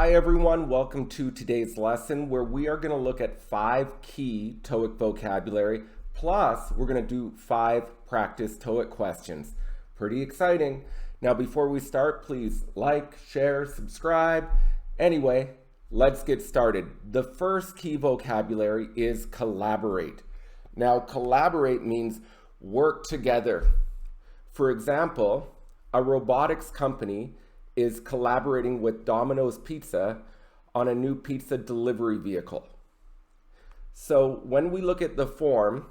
Hi everyone, welcome to today's lesson where we are going to look at 5 key TOEIC vocabulary, plus we're going to do 5 practice TOEIC questions. Pretty exciting. Now before we start, please like, share, subscribe. Anyway, let's get started. The first key vocabulary is collaborate. Now collaborate means work together. For example, a robotics company is collaborating with Domino's Pizza on a new pizza delivery vehicle. So when we look at the form,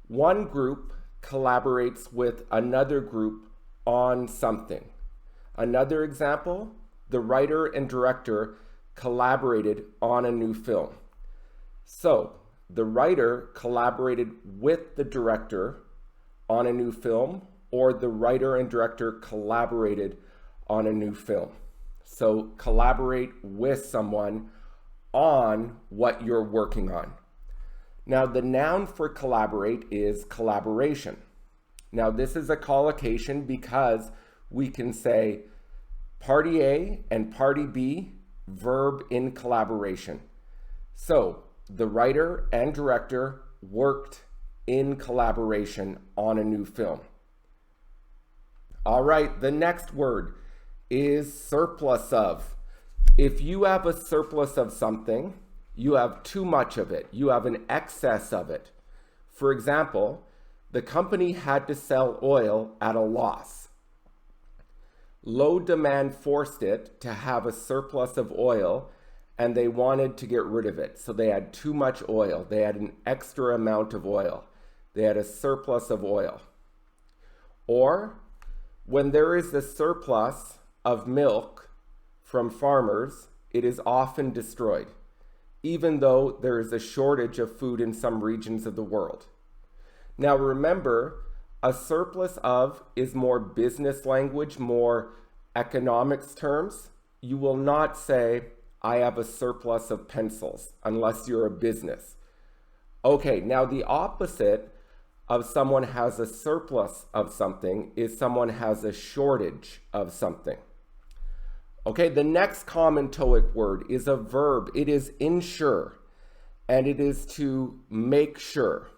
one group collaborates with another group on something. Another example, the writer and director collaborated on a new film. So the writer collaborated with the director on a new film, or the writer and director collaborated on a new film. So collaborate with someone on what you're working on. Now the noun for collaborate is collaboration. Now this is a collocation because we can say party A and party B, verb in collaboration. So the writer and director worked in collaboration on a new film. All right, the next word is surplus of. If you have a surplus of something, you have too much of it. You have an excess of it. For example, the company had to sell oil at a loss. Low demand forced it to have a surplus of oil, and they wanted to get rid of it. So they had too much oil. They had an extra amount of oil. They had a surplus of oil. Or when there is a surplus of milk from farmers, it is often destroyed, even though there is a shortage of food in some regions of the world. Now remember, a surplus of is more business language, more economics terms. You will not say, I have a surplus of pencils, unless you're a business. Okay, now the opposite of someone has a surplus of something is someone has a shortage of something. Okay, the next common TOEIC word is a verb. It is ensure, and it is to make sure.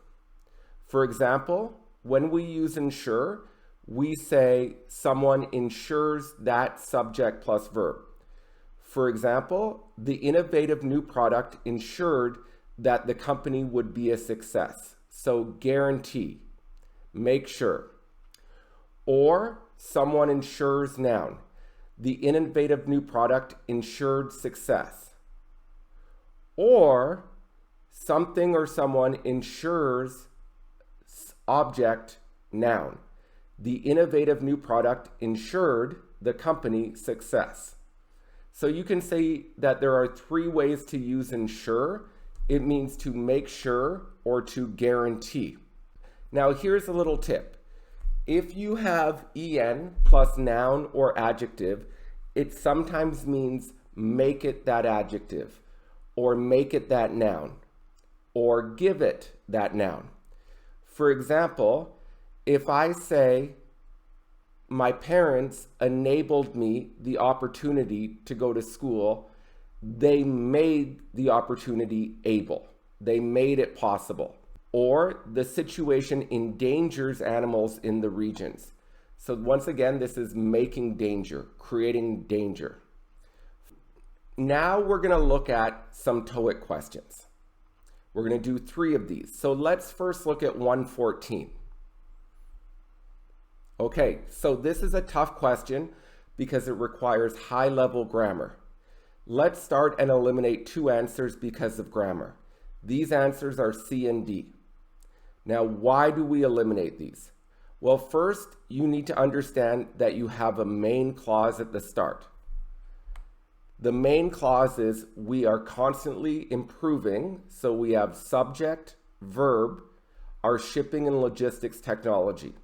For example, when we use ensure, we say someone ensures that subject plus verb. For example, the innovative new product ensured that the company would be a success. So guarantee, make sure. Or someone ensures noun. The innovative new product ensured success. Or something or someone ensures object noun. The innovative new product ensured the company success. So you can say that there are 3 ways to use ensure. It means to make sure or to guarantee. Now here's a little tip. If you have en plus noun or adjective, it sometimes means make it that adjective, or make it that noun, or give it that noun. For example, if I say, my parents enabled me the opportunity to go to school, they made the opportunity able. They made it possible. Or the situation endangers animals in the regions. So once again, this is making danger, creating danger. Now we're going to look at some TOEIC questions. We're going to do 3 of these. So let's first look at 114. Okay, so this is a tough question because it requires high-level grammar. Let's start and eliminate 2 answers because of grammar. These answers are C and D. Now, why do we eliminate these? Well, first, you need to understand that you have a main clause at the start. The main clause is we are constantly improving, so we have subject, verb, our shipping and logistics technology.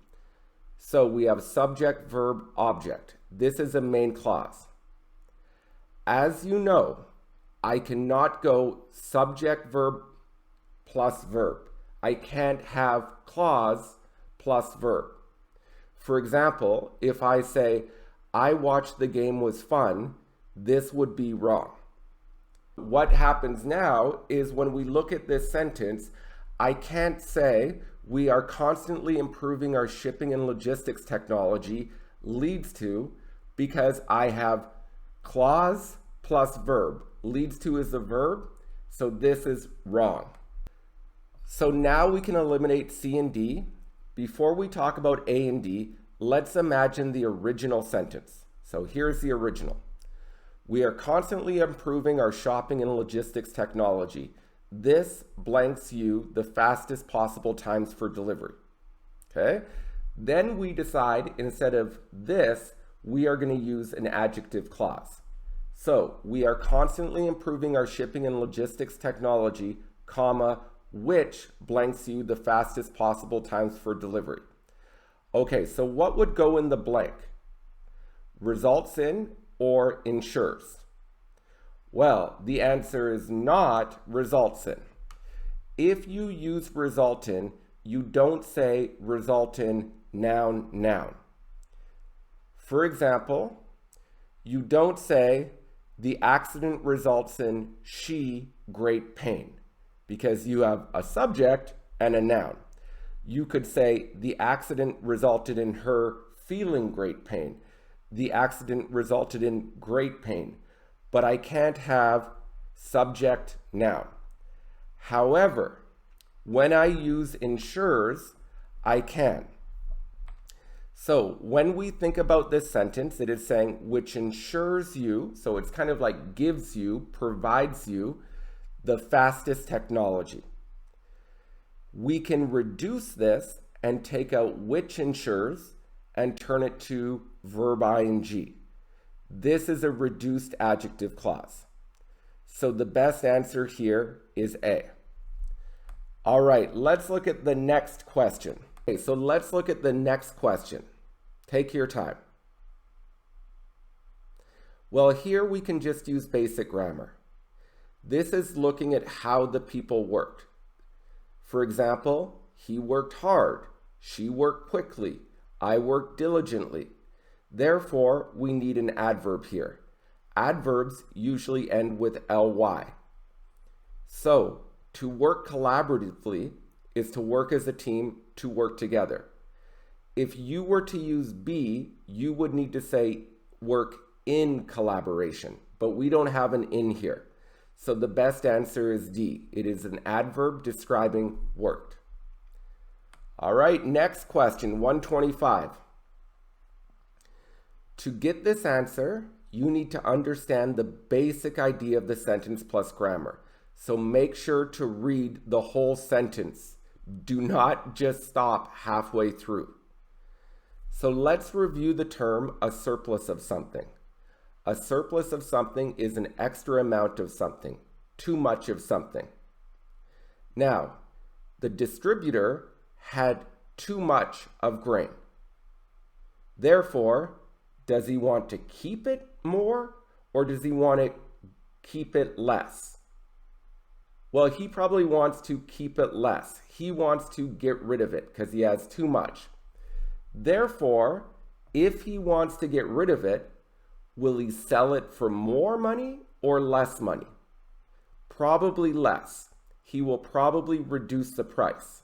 So we have subject, verb, object. This is a main clause. As you know, I cannot go subject, verb, plus verb. I can't have clause plus verb. For example, if I say, I watched the game was fun, this would be wrong. What happens now is when we look at this sentence, I can't say we are constantly improving our shipping and logistics technology leads to, because I have clause plus verb. Leads to is a verb, so this is wrong. So now we can eliminate C and D. Before we talk about A and D, let's imagine the original sentence. So here's the original. We are constantly improving our shopping and logistics technology. This blanks you the fastest possible times for delivery. Okay? Then we decide instead of this, we are going to use an adjective clause. So we are constantly improving our shipping and logistics technology, comma, which blanks you the fastest possible times for delivery. Okay, so what would go in the blank? Results in or ensures? Well, the answer is not results in. If you use result in, you don't say result in noun, noun. For example, you don't say the accident results in she great pain, because you have a subject and a noun. You could say the accident resulted in her feeling great pain. The accident resulted in great pain, but I can't have subject noun. However, when I use ensures, I can. So when we think about this sentence, it is saying which ensures you, so it's kind of like gives you, provides you the fastest technology. We can reduce this and take out which ensures and turn it to verb ing. This is a reduced adjective clause. So the best answer here is A. All right, let's look at the next question. Okay, so let's look at the next question. Take your time. Well, here we can just use basic grammar. This is looking at how the people worked. For example, he worked hard, she worked quickly, I worked diligently. Therefore, we need an adverb here. Adverbs usually end with ly. So, to work collaboratively is to work as a team, to work together. If you were to use be, you would need to say work in collaboration, but we don't have an in here. So the best answer is D. It is an adverb describing worked. All right, next question, 125. To get this answer, you need to understand the basic idea of the sentence plus grammar. So make sure to read the whole sentence. Do not just stop halfway through. So let's review the term a surplus of something. A surplus of something is an extra amount of something, too much of something. Now, the distributor had too much of grain. Therefore, does he want to keep it more or does he want to keep it less? Well, he probably wants to keep it less. He wants to get rid of it because he has too much. Therefore, if he wants to get rid of it, will he sell it for more money or less money? Probably less. He will probably reduce the price.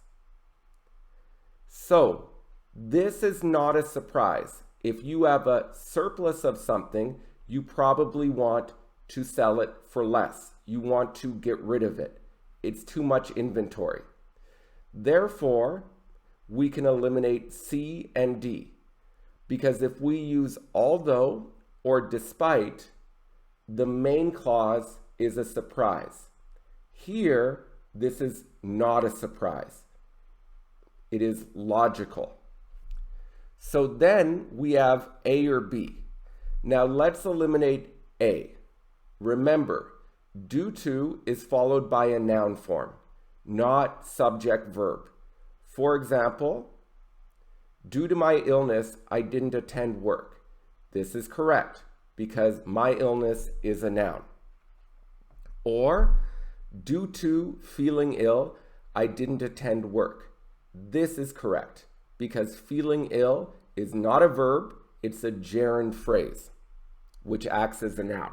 So, this is not a surprise. If you have a surplus of something, you probably want to sell it for less. You want to get rid of it. It's too much inventory. Therefore, we can eliminate C and D. Because if we use although or despite, the main clause is a surprise. Here, this is not a surprise. It is logical. So then we have A or B. Now let's eliminate A. Remember, due to is followed by a noun form, not subject verb. For example, due to my illness, I didn't attend work. This is correct because my illness is a noun. Or, due to feeling ill, I didn't attend work. This is correct because feeling ill is not a verb, it's a gerund phrase, which acts as a noun.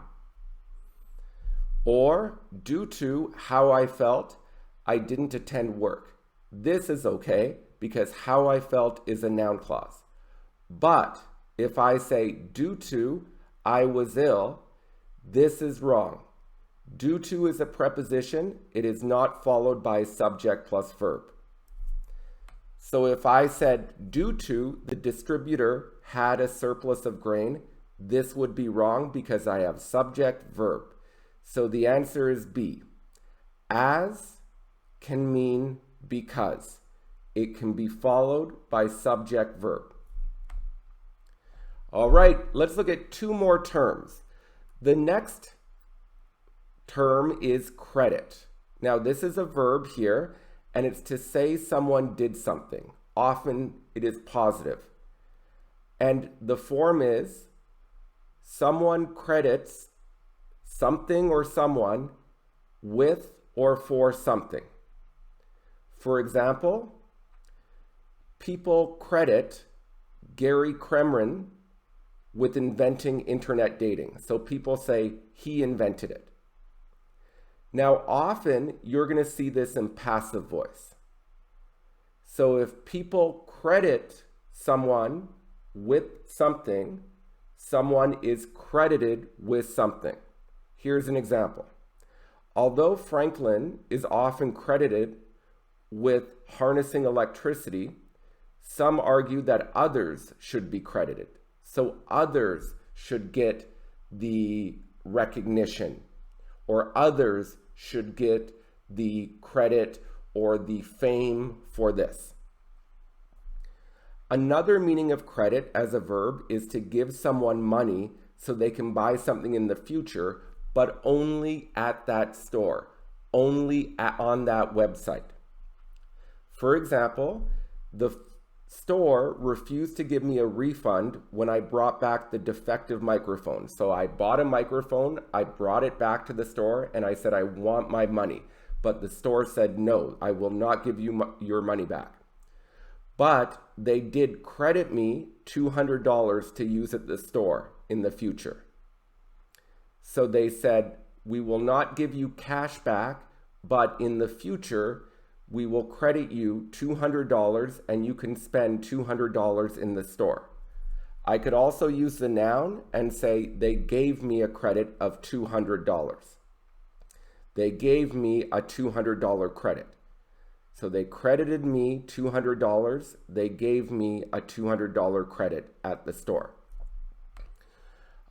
Or due to how I felt, I didn't attend work. This is okay because how I felt is a noun clause. But if I say due to I was ill, this is wrong. Due to is a preposition. It is not followed by subject plus verb. So if I said due to the distributor had a surplus of grain, this would be wrong because I have subject verb. So the answer is B. As can mean because. It can be followed by subject verb. All right, let's look at two more terms. The next term is credit. Now this is a verb here, and it's to say someone did something. Often it is positive. And the form is someone credits something or someone with or for something. For example, people credit Gary Kremrin with inventing internet dating. So people say he invented it. Now, often you're going to see this in passive voice. So if people credit someone with something, someone is credited with something. Here's an example. Although Franklin is often credited with harnessing electricity, some argue that others should be credited. So others should get the recognition, or others should get the credit or the fame for this. Another meaning of credit as a verb is to give someone money so they can buy something in the future, but only at that store, only on that website. For example, the store refused to give me a refund when I brought back the defective microphone. So I bought a microphone, I brought it back to the store, and I said, I want my money. But the store said, no, I will not give you your money back. But they did credit me $200 to use at the store in the future. So they said, we will not give you cash back, but in the future, we will credit you $200 and you can spend $200 in the store. I could also use the noun and say they gave me a credit of $200. They gave me a $200 credit. So they credited me $200. They gave me a $200 credit at the store.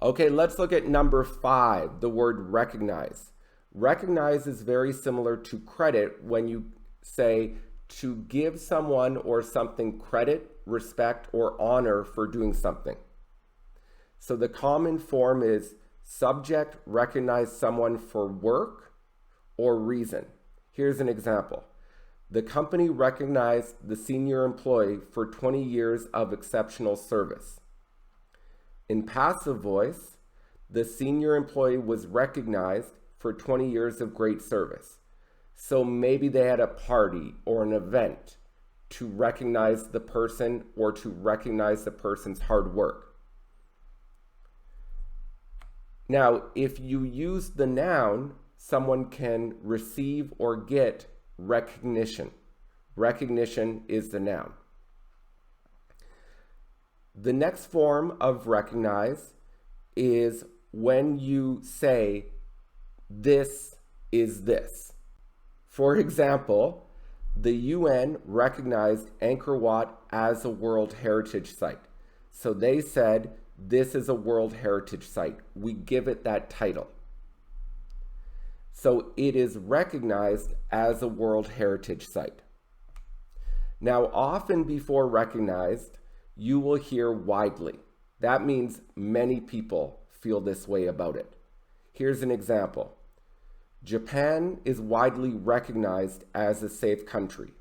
Okay, let's look at number 5, the word recognize. Recognize is very similar to credit when you say to give someone or something credit, respect, or honor for doing something. So the common form is subject recognize someone for work or reason. Here's an example. The company recognized the senior employee for 20 years of exceptional service. In passive voice, the senior employee was recognized for 20 years of great service. So maybe they had a party or an event to recognize the person or to recognize the person's hard work. Now, if you use the noun, someone can receive or get recognition. Recognition is the noun. The next form of recognize is when you say, this is this. For example, the UN recognized Angkor Wat as a World Heritage Site. So they said, this is a World Heritage Site. We give it that title. So it is recognized as a World Heritage Site. Now, often before recognized, you will hear widely. That means many people feel this way about it. Here's an example. Japan is widely recognized as a safe country,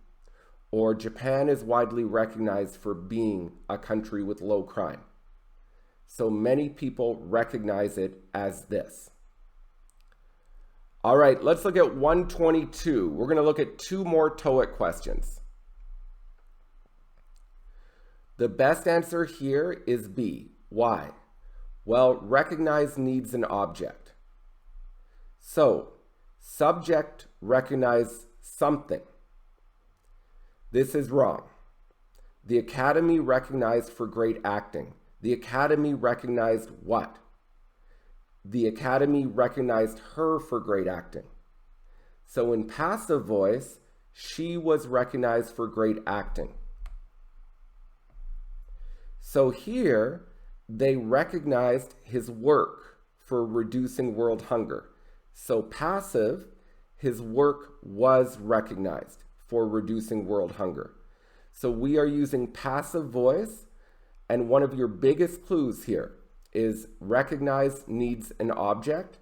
or Japan is widely recognized for being a country with low crime. So many people recognize it as this. All right, let's look at 122. We're going to look at 2 more TOEIC questions. The best answer here is B. Why? Well, recognize needs an object. So, subject recognize something. This is wrong. The Academy recognized for great acting. The Academy recognized what? The Academy recognized her for great acting. So in passive voice, she was recognized for great acting. So here, they recognized his work for reducing world hunger. So passive, his work was recognized for reducing world hunger. So we are using passive voice, and one of your biggest clues here is recognize needs an object.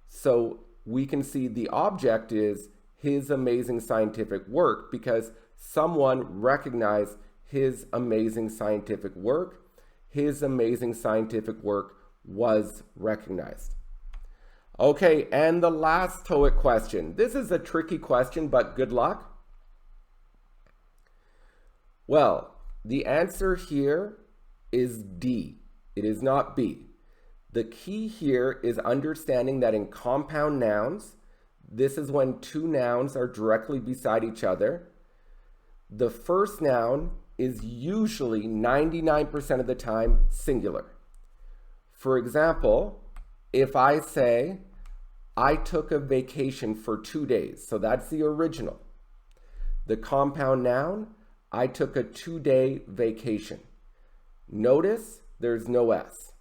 So we can see the object is his amazing scientific work because someone recognized his amazing scientific work. His amazing scientific work was recognized. Okay, and the last TOEIC question. This is a tricky question, but good luck. Well, the answer here is D. It is not B. The key here is understanding that in compound nouns, this is when two nouns are directly beside each other. The first noun is usually 99% of the time singular. For example, if I say, I took a vacation for 2 days, so that's the original. The compound noun, I took a 2-day vacation. Notice there's no S.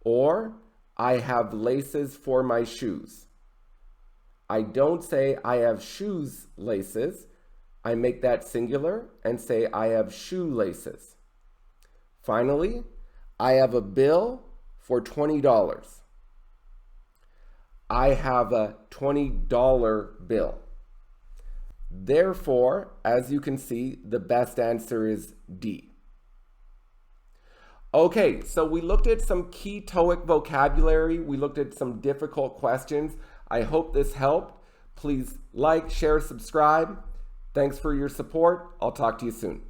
Or, I have laces for my shoes. I don't say I have shoes laces. I make that singular and say I have shoelaces. Finally, I have a bill for $20. I have a $20 bill. Therefore, as you can see, the best answer is D. Okay, so we looked at some key TOEIC vocabulary. We looked at some difficult questions. I hope this helped. Please like, share, subscribe. Thanks for your support. I'll talk to you soon.